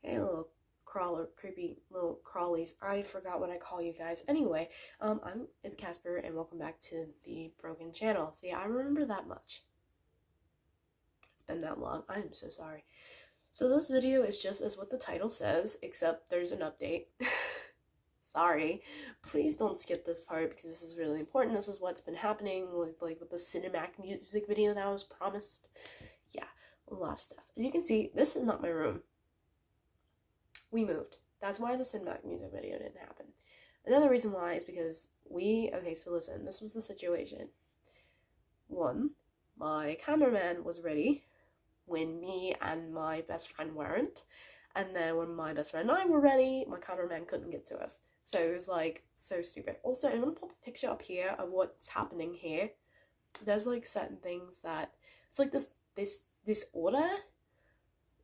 Hey, little creepy little crawlies. I forgot what I call you guys. Anyway, it's Casper, and welcome back to the Broken Channel. See, I remember that much. It's been that long. I am so sorry. So this video is just as what the title says, except there's an update. Sorry. Please don't skip this part because this is really important. This is what's been happening with the cinematic music video that I was promised. Yeah, a lot of stuff. As you can see, this is not my room. We moved. That's why the cinematic music video didn't happen. Another reason why is because okay, so listen, this was the situation. One, my cameraman was ready when me and my best friend weren't. And then when my best friend and I were ready, my cameraman couldn't get to us. So it was like so stupid. Also, I'm gonna pop a picture up here of what's happening here. There's like certain things that it's like this order.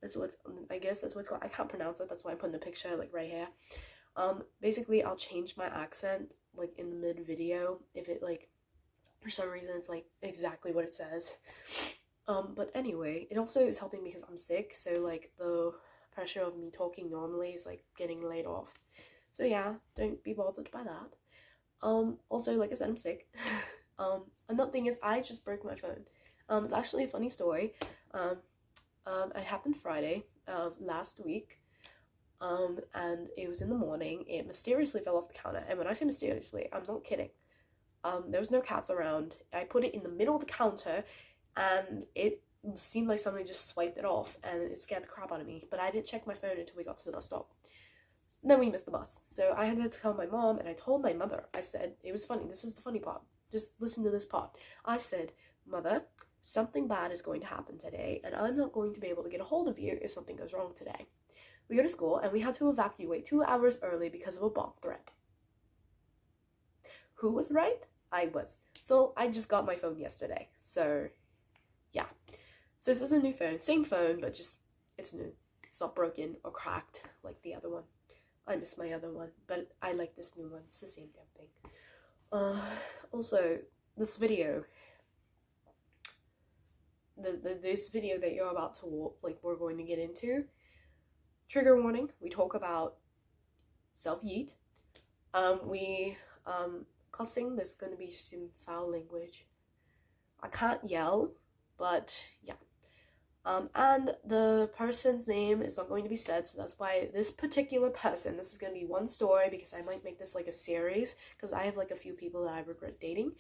That's what I guess that's what it's called. I can't pronounce it. That's why I'm putting the picture like right here. Basically, I'll change my accent like in the mid video if it like for some reason it's like exactly what it says. But anyway, it also is helping because I'm sick, so like the pressure of me talking normally is like getting laid off. So yeah, don't be bothered by that. Also, like I said, I'm sick. Another thing is I just broke my phone. It's actually a funny story. It happened Friday of last week, and it was in the morning. It mysteriously fell off the counter, and when I say mysteriously, I'm not kidding. There was no cats around. I put it in the middle of the counter, and it seemed like somebody just swiped it off, and it scared the crap out of me. But I didn't check my phone until we got to the bus stop. Then we missed the bus, so I had to tell my mom, and I told my mother. I said, it was funny, this is the funny part. Just listen to this part. I said, Mother, something bad is going to happen today, and I'm not going to be able to get a hold of you if something goes wrong today. We go to school, and we had to evacuate 2 hours early because of a bomb threat. Who was right? I was. So I just got my phone yesterday. So, yeah. So this is a new phone. Same phone, but just, it's new. It's not broken or cracked like the other one. I miss my other one, but I like this new one. It's the same damn thing. Also, this video... this video that you're about to we're going to get into, trigger warning, we talk about self-yeet, cussing, there's going to be some foul language. I can't yell, but yeah. And the person's name is not going to be said, so that's why this particular person, this is going to be one story, because I might make this like a series, because I have like a few people that I regret dating.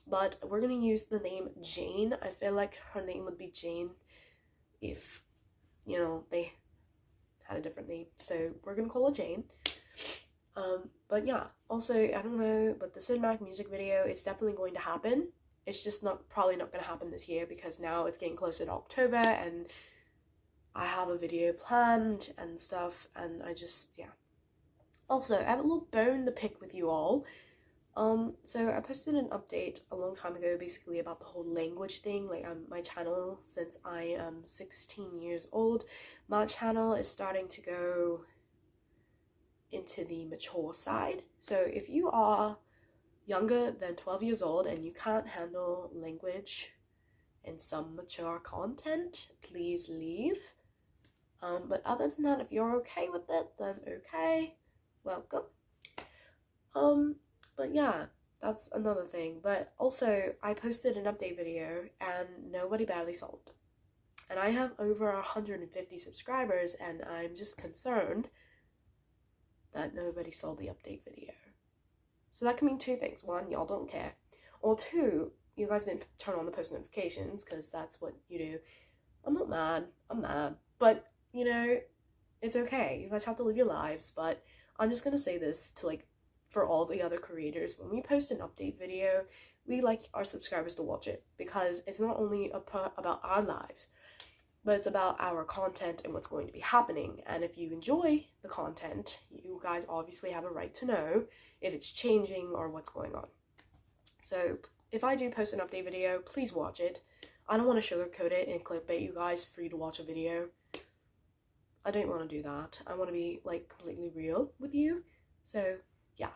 But we're gonna use the name Jane. I feel like her name would be Jane if, you know, they had a different name. So we're gonna call her Jane. But yeah, also, I don't know, but the cinematic music video is definitely going to happen. It's just probably not gonna happen this year because now it's getting closer to October and I have a video planned and stuff, and yeah. Also, I have a little bone to pick with you all. So I posted an update a long time ago basically about the whole language thing, like my channel, since I am 16 years old, my channel is starting to go into the mature side. So if you are younger than 12 years old and you can't handle language and some mature content, please leave. But other than that, if you're okay with it, then okay, welcome. But yeah, that's another thing. But also, I posted an update video and nobody badly saw it. And I have over 150 subscribers, and I'm just concerned that nobody saw the update video. So that can mean two things. One, y'all don't care. Or two, you guys didn't turn on the post notifications, because that's what you do. I'm not mad. I'm mad. But, you know, it's okay. You guys have to live your lives. But I'm just gonna say this to for all the other creators, when we post an update video, we like our subscribers to watch it, because it's not only about our lives, but it's about our content and what's going to be happening. And if you enjoy the content, you guys obviously have a right to know if it's changing or what's going on. So if I do post an update video, please watch it. I don't want to sugarcoat it and clickbait you guys for you to watch a video. I don't want to do that. I want to be completely real with you. So yeah,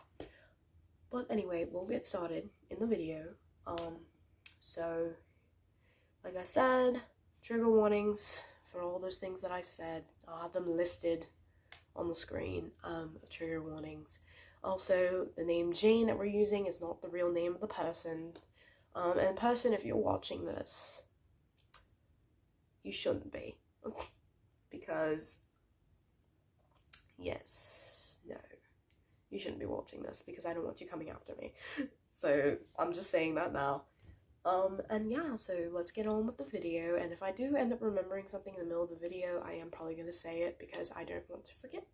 but anyway, we'll get started in the video. So like I said, trigger warnings for all those things that I've said. I'll have them listed on the screen, trigger warnings. Also, the name Jane that we're using is not the real name of the person. And person, if you're watching this, you shouldn't be. Because, yes, no. You shouldn't be watching this because I don't want you coming after me. So, I'm just saying that now. And yeah, so let's get on with the video, and if I do end up remembering something in the middle of the video, I am probably going to say it because I don't want to forget.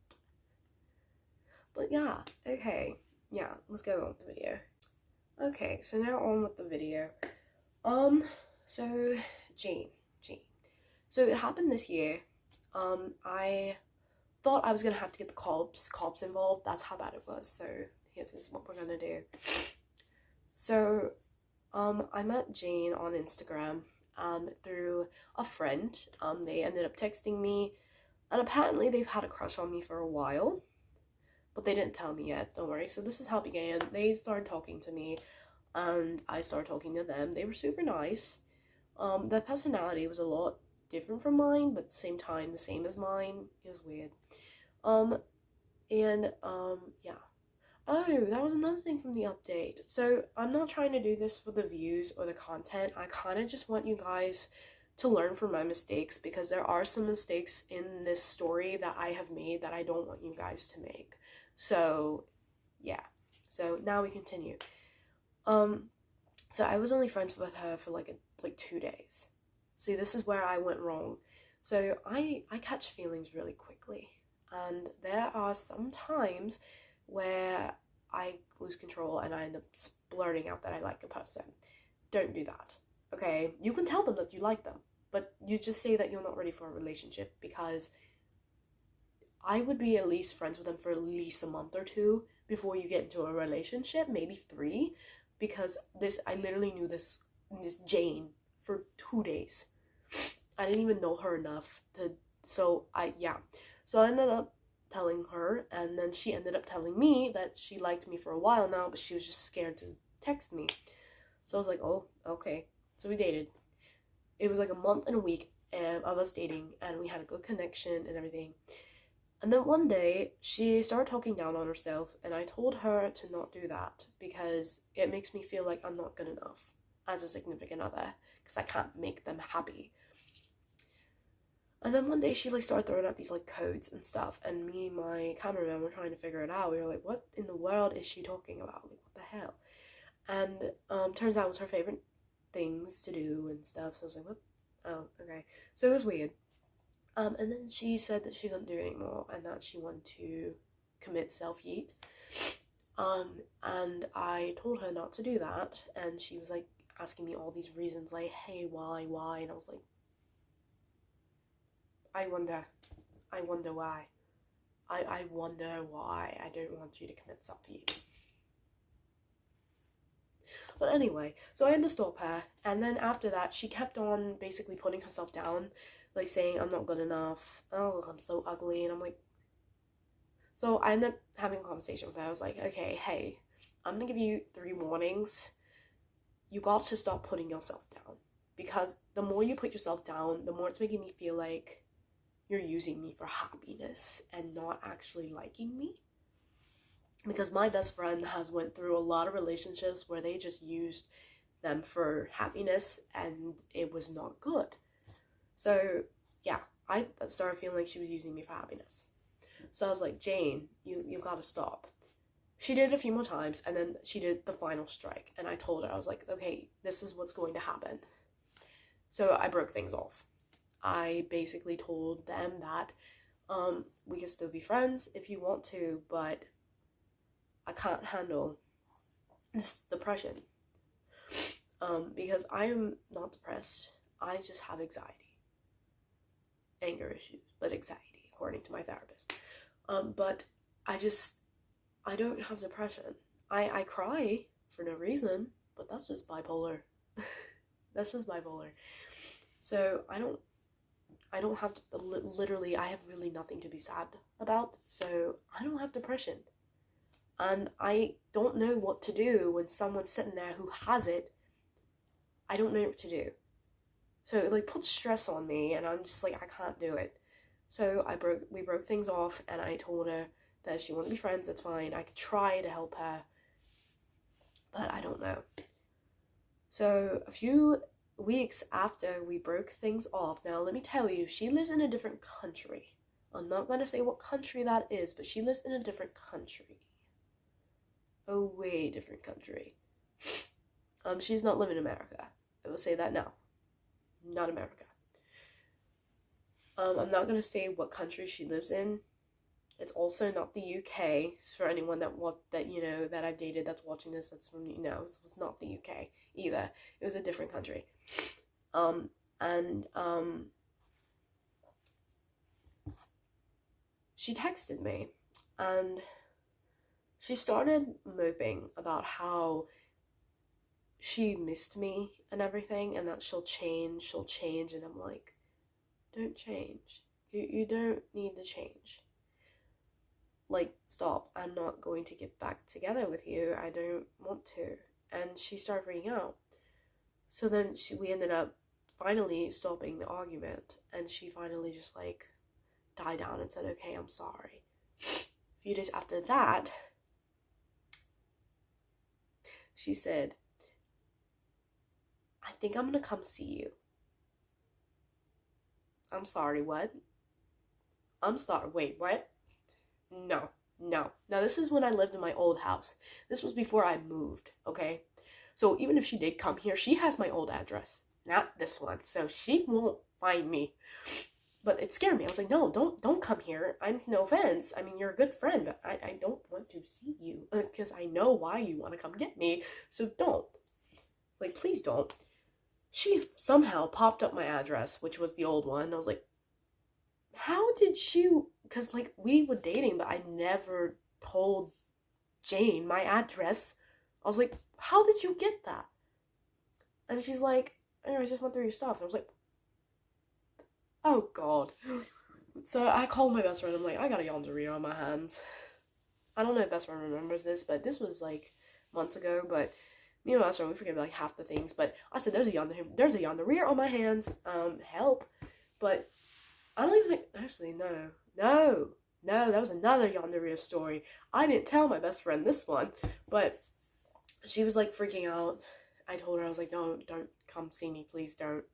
But yeah, okay, yeah, let's go on with the video. Okay, so now on with the video. So, Jane. So it happened this year. I thought I was going to have to get the cops involved. That's how bad it was, so this is what we're going to do. So, I met Jane on Instagram, through a friend. They ended up texting me, and apparently they've had a crush on me for a while, but they didn't tell me yet, don't worry. So this is how it began. They started talking to me, and I started talking to them. They were super nice. Their personality was a lot different from mine, but at the same time, the same as mine. It was weird. Yeah. Oh, that was another thing from the update. So, I'm not trying to do this for the views or the content. I kind of just want you guys to learn from my mistakes, because there are some mistakes in this story that I have made that I don't want you guys to make. So, yeah. So, now we continue. So I was only friends with her for like 2 days. See, this is where I went wrong. So, I catch feelings really quickly. And there are some times where I lose control and I end up blurting out that I like a person. Don't do that, okay? You can tell them that you like them, but you just say that you're not ready for a relationship, because I would be at least friends with them for at least a month or two before you get into a relationship, maybe 3, because I literally knew this Jane for 2 days. I didn't even know her enough so I ended up telling her, and then she ended up telling me that she liked me for a while now, but she was just scared to text me. So I was like, oh, okay. So we dated. It was like a month and a week of us dating, and we had a good connection and everything. And then one day, she started talking down on herself, and I told her to not do that, because it makes me feel like I'm not good enough as a significant other, because I can't make them happy. And then one day she started throwing out these codes and stuff, and me and my cameraman were trying to figure it out. We were like, what in the world is she talking about? What the hell? And turns out it was her favorite things to do and stuff. So I was like, what? Oh, okay. So it was weird. And then she said that she couldn't do it anymore, and that she wanted to commit self-yeet. And I told her not to do that, and she was asking me all these reasons, hey, why? And I was like, I wonder why. I wonder why I don't want you to commit self-yeet. But anyway, so I had to stop her, and then after that, she kept on basically putting herself down, saying I'm not good enough, oh, I'm so ugly, and I'm like, so I ended up having a conversation with her. I was like, okay, hey, I'm gonna give you 3 warnings. You got to stop putting yourself down, because the more you put yourself down, the more it's making me feel like you're using me for happiness and not actually liking me. Because my best friend has went through a lot of relationships where they just used them for happiness, and it was not good. So yeah, I started feeling like she was using me for happiness. So I was like, Jane, you gotta stop. She did it a few more times, and then she did the final strike, and I told her, I was like, okay, this is what's going to happen. So I broke things off. I basically told them that we can still be friends if you want to, but I can't handle this depression, because I am not depressed. I just have anxiety, anger issues, but anxiety, according to my therapist. But I don't have depression. I cry for no reason, but that's just bipolar. That's just bipolar. So I don't have to, literally, I have really nothing to be sad about, so I don't have depression. And I don't know what to do when someone's sitting there who has it. I don't know what to do. So it like puts stress on me, and I'm just like, I can't do it. So we broke things off, and I told her that if she wanted to be friends, that's fine. I could try to help her, but I don't know. So a few weeks after we broke things off, now let me tell you, she lives in a different country. I'm not going to say what country that is, but she lives in a different country. A way different country. She's not living in America. I will say that now. Not America. I'm not going to say what country she lives in. It's also not the UK. For anyone that that I've dated that's watching this, that's from, it was not the UK either. It was a different country. She texted me, and she started moping about how she missed me and everything, and that she'll change, and I'm like, don't change. You don't need to change. Like, stop. I'm not going to get back together with you. I don't want to. And she started freaking out. So then we ended up finally stopping the argument, and she finally just like died down and said, okay, I'm sorry. A few days after that, she said, I think I'm gonna come see you. I'm sorry, what? I'm sorry, wait, what? No. Now this is when I lived in my old house. This was before I moved, okay? So even if she did come here, she has my old address, not this one. So she won't find me. But it scared me. I was like, no, don't come here. No offense. I mean, you're a good friend, but I don't want to see you because I know why you want to come get me. So don't. Like, please don't. She somehow popped up my address, which was the old one. I was like, how did you? Because, like, we were dating, but I never told Jane my address. I was like, how did you get that? And she's like, I just went through your stuff. And I was like, oh, God. So I called my best friend. I'm like, I got a Yandere on my hands. I don't know if best friend remembers this, but this was, like, months ago. But me and my best friend, we forget, like, half the things. But I said, there's a Yandere on my hands. Help. But I don't even think, actually, no, that was another Yandere story. I didn't tell my best friend this one, but she was, like, freaking out. I told her, I was like, don't come see me, please don't.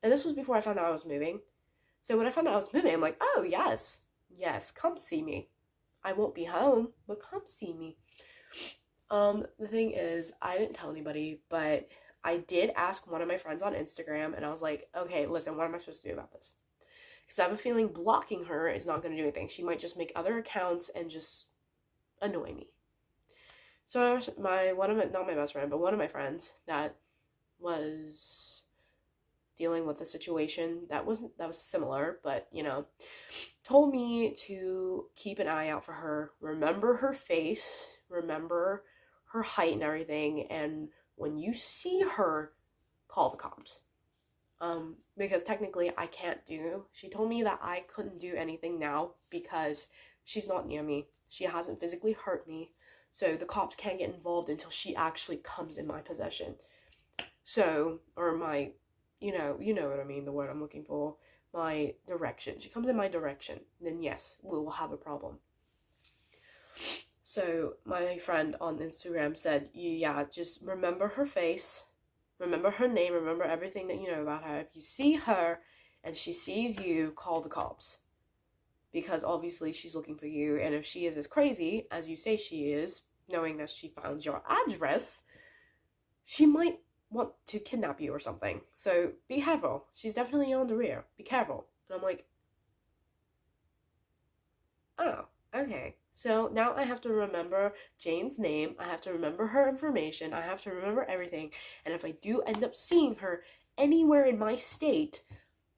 And this was before I found out I was moving. So when I found out I was moving, I'm like, oh, yes, come see me. I won't be home, but come see me. The thing is, I didn't tell anybody, but I did ask one of my friends on Instagram, and I was like, okay, listen, what am I supposed to do about this? Because I have a feeling blocking her is not going to do anything. She might just make other accounts and just annoy me. So not my best friend, but one of my friends that was dealing with a situation that was similar, but, told me to keep an eye out for her, remember her face, remember her height and everything, and when you see her, call the cops. Because technically she told me that I couldn't do anything now because she's not near me. She hasn't physically hurt me. So the cops can't get involved until she actually comes in my possession. So, or my, you know what I mean, the word I'm looking for, my direction. She comes in my direction, then yes, we will have a problem. So my friend on Instagram said, yeah, just remember her face, remember her name, remember everything that you know about her. If you see her and she sees you, call the cops. Because obviously she's looking for you, and if she is as crazy as you say she is, knowing that she found your address, she might want to kidnap you or something. So be careful. She's definitely on the rear. Be careful. And I'm like, oh, okay. So now I have to remember Jane's name, I have to remember her information, I have to remember everything, and if I do end up seeing her anywhere in my state,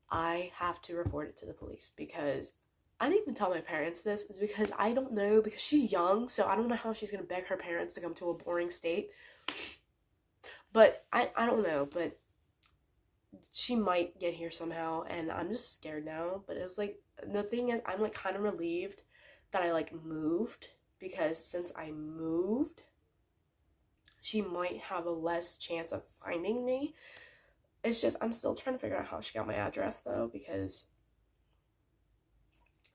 I have to report it to the police. Because I didn't even tell my parents this, is because I don't know, because she's young, so I don't know how she's going to beg her parents to come to a boring state. But I don't know, but she might get here somehow, and I'm just scared now. But it was like, the thing is, I'm like kind of relieved that I like moved, because since I moved, she might have a less chance of finding me. It's just, I'm still trying to figure out how she got my address, though, because,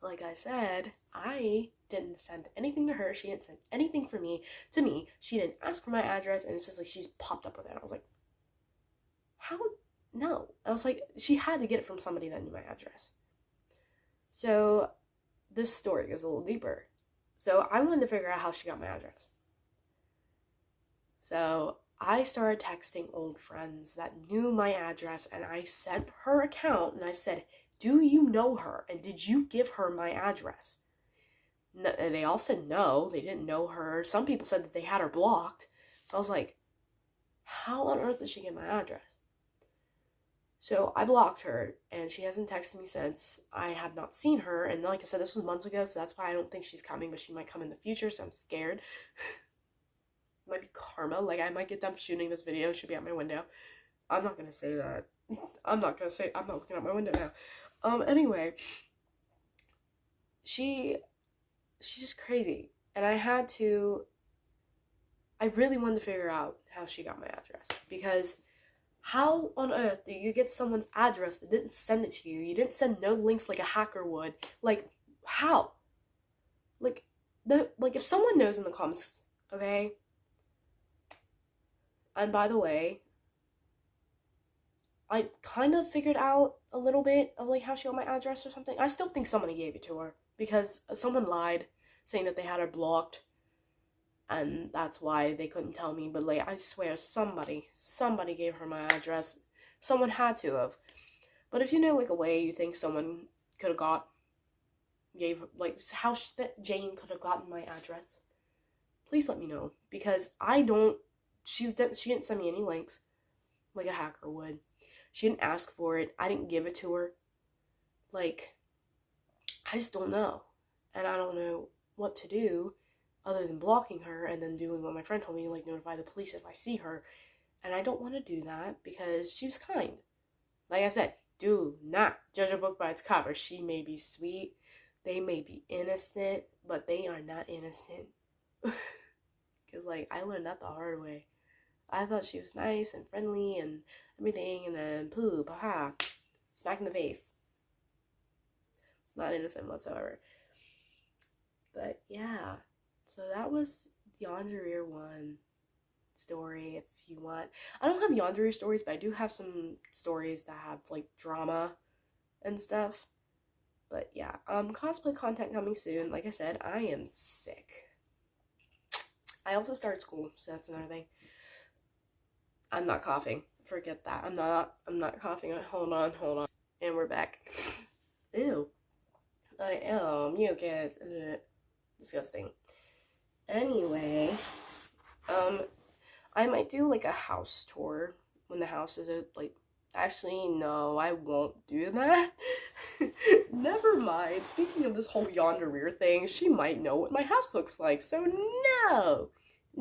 like I said, I didn't send anything to her. She didn't send anything to me. She didn't ask for my address, and it's just like, she's popped up with it. I was like, how? No. I was like, she had to get it from somebody that knew my address. So, this story goes a little deeper. So, I wanted to figure out how she got my address. So, I started texting old friends that knew my address, and I sent her account, and I said, do you know her, and did you give her my address? No, and they all said no, they didn't know her. Some people said that they had her blocked. So I was like, how on earth did she get my address? So I blocked her, and she hasn't texted me since. I have not seen her, and like I said, this was months ago, so that's why I don't think she's coming, but she might come in the future, so I'm scared. Might be karma. Like, I might get done shooting this video, she'll be at my window. I'm not gonna say that. I'm not looking out my window now. Anyway, she's just crazy. And I really wanted to figure out how she got my address. Because how on earth do you get someone's address that didn't send it to you? You didn't send no links like a hacker would. Like, how? Like, if someone knows in the comments, okay? And by the way, I kind of figured out a little bit of, like, how she got my address or something. I still think somebody gave it to her. Because someone lied, saying that they had her blocked. And that's why they couldn't tell me. But, like, I swear, somebody gave her my address. Someone had to have. But if you know, like, a way you think someone could have how Jane could have gotten my address, please let me know. Because she didn't send me any links like a hacker would. She didn't ask for it. I didn't give it to her. Like, I just don't know. And I don't know what to do other than blocking her and then doing what my friend told me, like, notify the police if I see her. And I don't want to do that because she was kind. Like I said, do not judge a book by its cover. She may be sweet. They may be innocent, but they are not innocent. Because, like, I learned that the hard way. I thought she was nice and friendly and everything, and then poop, haha, smack in the face. It's not innocent whatsoever. But yeah, so that was Yandere 1 story. If you want, I don't have Yandere stories, but I do have some stories that have, like, drama and stuff. But yeah, cosplay content coming soon. Like I said, I am sick. I also started school, so that's another thing. I'm not coughing. Forget that. I'm not coughing. Hold on. And we're back. Ew. I am mucus. Disgusting. Anyway, I might do, like, a house tour when the house is like, actually, no, I won't do that. Never mind. Speaking of this whole Yandere thing, she might know what my house looks like, so no,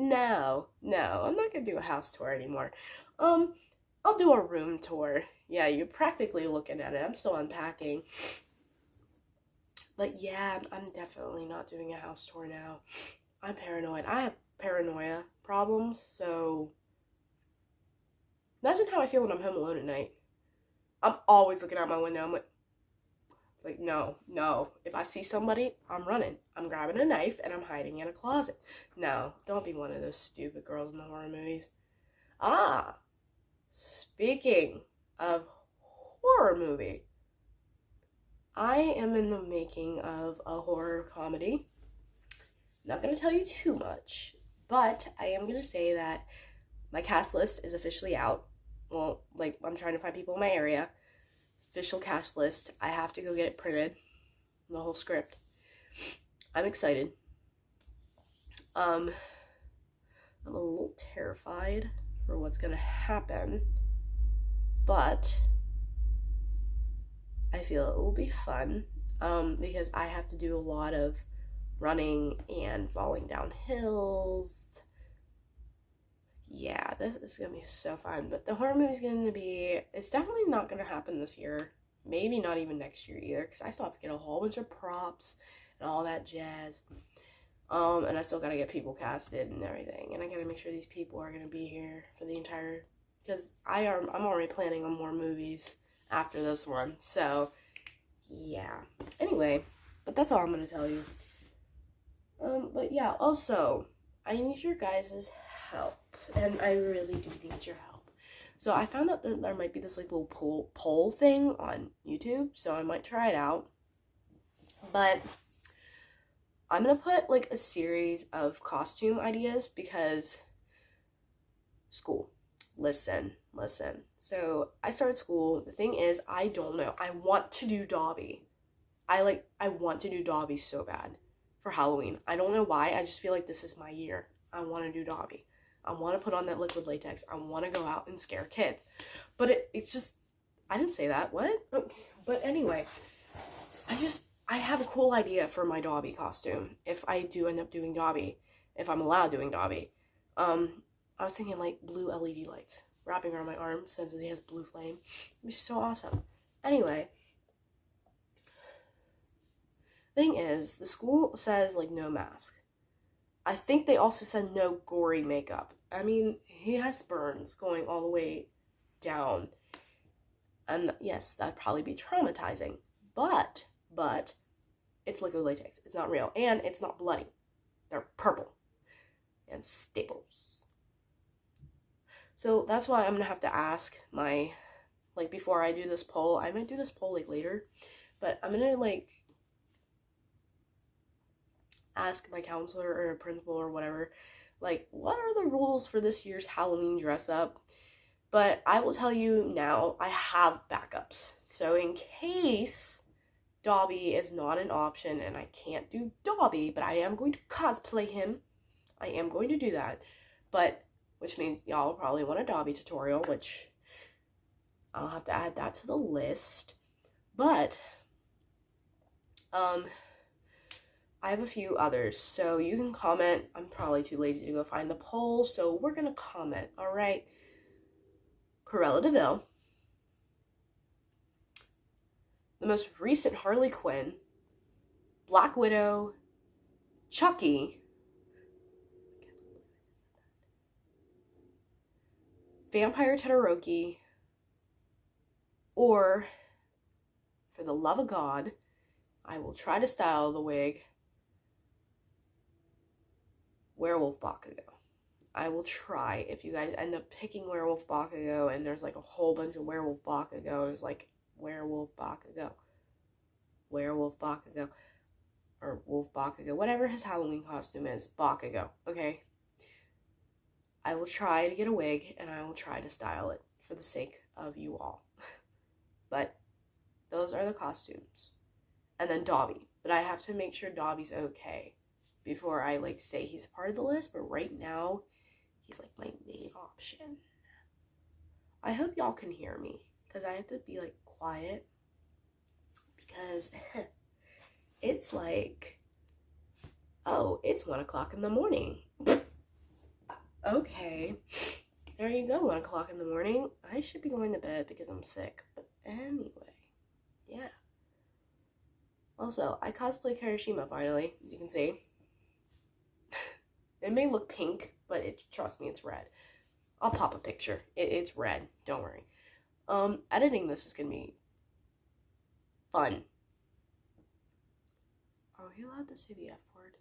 I'm not gonna do a house tour anymore. I'll do a room tour. Yeah, you're practically looking at it. I'm still unpacking. But yeah, I'm definitely not doing a house tour now. I'm paranoid. I have paranoia problems, so imagine how I feel when I'm home alone at night. I'm always looking out my window. I'm like, no. If I see somebody, I'm running. I'm grabbing a knife and I'm hiding in a closet. No, don't be one of those stupid girls in the horror movies. Speaking of horror movie, I am in the making of a horror comedy. Not going to tell you too much, but I am going to say that my cast list is officially out. Well, like, I'm trying to find people in my area. Official cast list. I have to go get it printed. The whole script. I'm excited. I'm a little terrified for what's going to happen, but I feel it will be fun, because I have to do a lot of running and falling down hills. Yeah, this is gonna be so fun. But the horror movie's gonna be, it's definitely not gonna happen this year. Maybe not even next year either, because I still have to get a whole bunch of props and all that jazz. And I still gotta get people casted and everything. And I gotta make sure these people are gonna be here for the entire, because I'm already planning on more movies after this one. So, yeah. Anyway, but that's all I'm gonna tell you. But yeah, also, I need your guys' help. And I really do need your help. So I found out that there might be this like little poll thing on YouTube. So I might try it out. But I'm gonna put like a series of costume ideas because school. Listen. So I started school. The thing is, I don't know. I want to do Dobby. I want to do Dobby so bad for Halloween. I don't know why. I just feel like this is my year. I want to do Dobby. I want to put on that liquid latex. I want to go out and scare kids. But it's just, I didn't say that. What? Okay. But anyway, I have a cool idea for my Dobby costume. If I do end up doing Dobby, if I'm allowed doing Dobby. I was thinking like blue LED lights wrapping around my arm since it has blue flame. It'd be so awesome. Anyway, thing is, the school says like no mask. I think they also said no gory makeup. I mean, he has burns going all the way down. And yes, that'd probably be traumatizing. But it's liquid latex. It's not real. And it's not bloody. They're purple. And staples. So that's why I'm going to have to ask my, like, before I do this poll. I might do this poll, like, later. But I'm going to, like, ask my counselor or principal or whatever, like, what are the rules for this year's Halloween dress up? But I will tell you now, I have backups. So in case Dobby is not an option and I can't do Dobby, but I am going to cosplay him. I am going to do that. But, which means y'all probably want a Dobby tutorial, which I'll have to add that to the list. But, I have a few others, so you can comment. I'm probably too lazy to go find the poll, so we're gonna comment, alright? Cruella de Vil, the most recent Harley Quinn, Black Widow, Chucky, Vampire Todoroki, or, for the love of God, I will try to style the wig, Werewolf Bakugo. I will try. If you guys end up picking Werewolf Bakugo and there's like a whole bunch of Werewolf Bakugos, like Werewolf Bakugo, or Wolf Bakugo, whatever his Halloween costume is, Bakugo, okay? I will try to get a wig and I will try to style it for the sake of you all. But those are the costumes. And then Dobby. But I have to make sure Dobby's okay before I like say he's part of the list, but right now he's like my main option. I hope y'all can hear me because I have to be like quiet because it's like, oh, it's 1 o'clock in the morning. Okay, there you go, 1 o'clock in the morning. I should be going to bed because I'm sick, but anyway, yeah. Also, I cosplay Kirishima finally, as you can see. It may look pink, but trust me, it's red. I'll pop a picture. It's red, don't worry. Editing this is gonna be fun. Are we allowed to say the F word?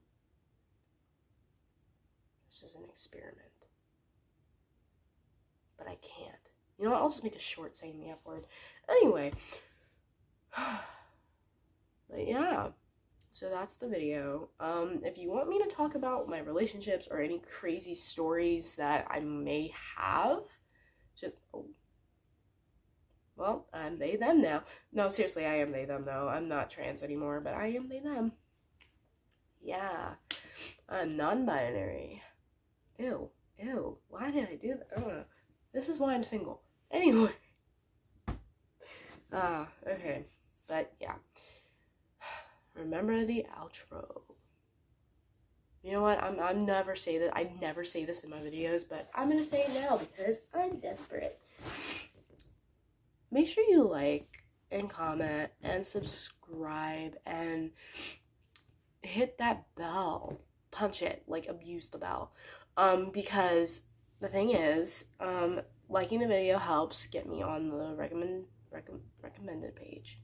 This is an experiment. But I can't. You know what, I'll just make a short saying the F word. Anyway. But yeah. So that's the video. If you want me to talk about my relationships or any crazy stories that I may have, just, oh. Well, I'm they, them now. No, seriously, I am they, them, though. I'm not trans anymore, but I am they, them. Yeah. I'm non-binary. Ew. Why did I do that? This is why I'm single. Anyway. Okay. But, yeah. Remember the outro. You know what? I never say that. I never say this in my videos, but I'm gonna say it now because I'm desperate. Make sure you like and comment and subscribe and hit that bell. punch it, like abuse the bell. Because the thing is, liking the video helps get me on the recommended page.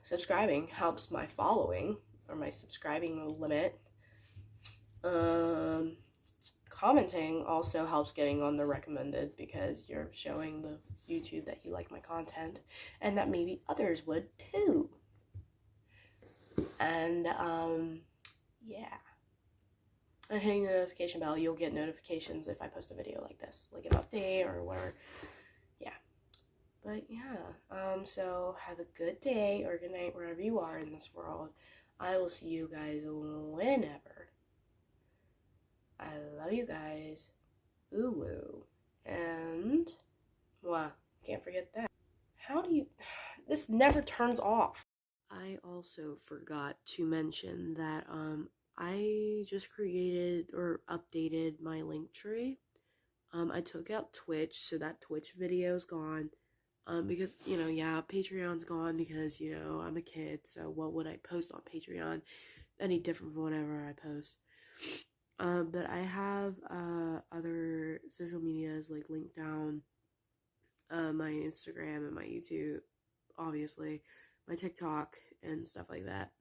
Subscribing helps my following, or my subscribing limit. Commenting also helps getting on the recommended, because you're showing the YouTube that you like my content and that maybe others would too. And yeah, and hitting the notification bell, you'll get notifications if I post a video like this, like an update or whatever. Yeah, but yeah, so have a good day or good night wherever you are in this world. I will see you guys whenever. I love you guys. Ooh woo. And, well, can't forget that. How do you, this never turns off. I also forgot to mention that, I just created or updated my link tree. I took out Twitch, so that Twitch video is gone. Because, you know, yeah, Patreon's gone because, you know, I'm a kid, so what would I post on Patreon any different from whatever I post? But I have other social medias like linked down, my Instagram and my YouTube, obviously, my TikTok and stuff like that.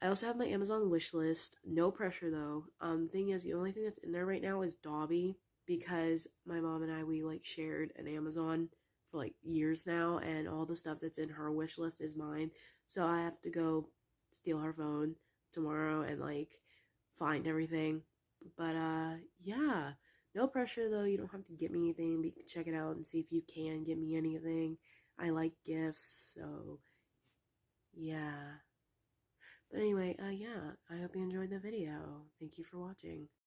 I also have my Amazon wish list. No pressure though. Thing is, the only thing that's in there right now is Dobby, because my mom and I, we like shared an Amazon for like years now, and all the stuff that's in her wish list is mine. So I have to go steal her phone tomorrow and like find everything. But yeah, no pressure though. You don't have to get me anything, but you can check it out and see if you can get me anything. I like gifts, so yeah. But anyway, yeah, I hope you enjoyed the video. Thank you for watching.